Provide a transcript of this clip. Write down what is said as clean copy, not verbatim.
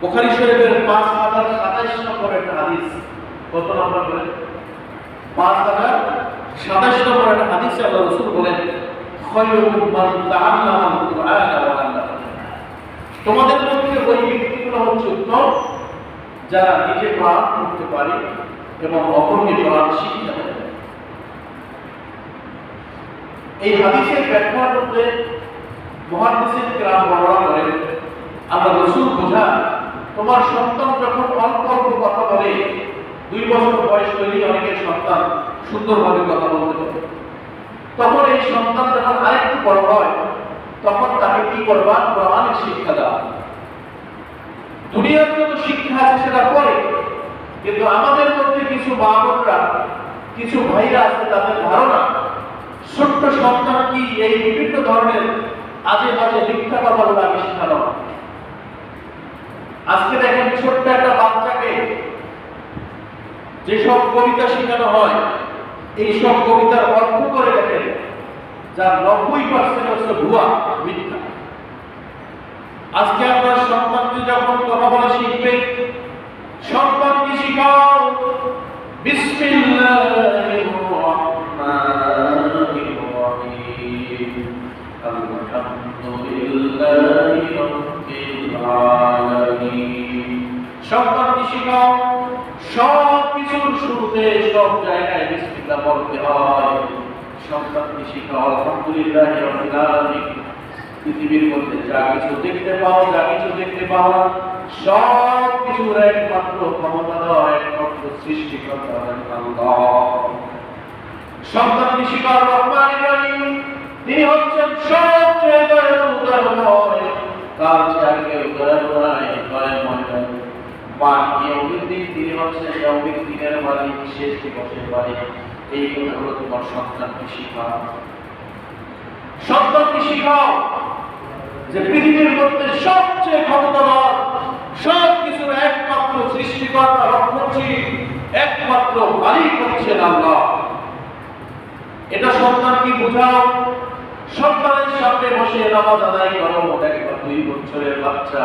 বুখারী শরীফের 5027 নম্বর একটা হাদিস। কত নম্বর বলেন? 5027 নম্বর একটা হাদিসে আল্লাহ রাসূল বলেন, খায়রুকুম মান তাআল্লামাল কুরআনা ওয়া আল্লামাহু। তোমাদের মধ্যে ওই ব্যক্তিগুলো হচ্ছে উত্তম যারা নিজে কোরআন পড়তে পারে এবং অপরকে কোরআন শিক্ষা দেয়। এই হাদিসের ব্যাখ্যার মধ্যে মুহাদ্দিসিন কিরাম বর্ণনা করেন, আল্লাহ রাসূল বোঝান, তোমার সন্তান যখন অল্প অল্প কথা বলে, 2 বছর বয়স হলেই অনেকের সন্তান সুন্দরভাবে কথা বলতে পারে, তখন এই সন্তান যখন আরেকটু বড় হয় তখন তাকে কি করবা? কোরআনের শিক্ষা দাও। দুনিয়ার যত শিক্ষা আছে সেটা পরে, কিন্তু আমাদের মধ্যে কিছু মা বোনরা, কিছু ভাইরা আছে, তাদের ধারণা ছোট্ট সন্তান কি এই বিভিন্ন ধরনের আজে বাজে মিথ্যা কথা বলে আমি শেখানো। আজকে দেখেন ছোট্ট একটা বাচ্চাকে যেসব কবিতা শেখানো হয়, এই সব কবিতার অর্থ করে দেখেন যার 90% হচ্ছে ভুয়া, মিথ্যা। আজকে আপনার সন্তানকে যখন কথা বলা শিখবে, সন্তানকে শিখাও বিসমিল্লাহির রহমানির রহিম, আলহামদুলিল্লাহি রাব্বিল আলামিন। সন্তানকে শিখাও সব কিছুর শুরুতে সব জায়গায় বিসমিল্লাহ বলতে হয়। সন্তানকে শিখাও আলহামদুলিল্লাহি রাব্বিল আলামিন। পৃথিবীর মধ্যে যা কিছু দেখতে পাও, যা কিছু দেখতে পাও, সব কিছুর একমাত্র ক্ষমতা দেওয়া, একমাত্র সৃষ্টিকর্তা আল্লাহ। সন্তানকে শিখাও রহমানির রহিম, তিনি হচ্ছেন সবচেয়ে দয়ালু, দয়াময়, তার চেয়ে দয়াময়, দয়াময়। ইয়াউমিদ্দিন, তিনি হচ্ছেন ইয়াউমিদ্দিনের মালিক, শেষ দিবসের মালিক। এই কথাগুলো তোমার সন্তানকে শিখাও। সন্তানকে শিখাও যে পৃথিবীর মধ্যে সবচেয়ে ক্ষমতাধর, সব কিছুর একমাত্র সৃষ্টিকর্তা, রক্ষণশীল, একমাত্র মালিক হচ্ছেন আল্লাহ। এটা সন্তানকে বোঝাও। সন্তানের সামনে বসে নামাজ আদায় করো। দেখো 2 বছরের বাচ্চা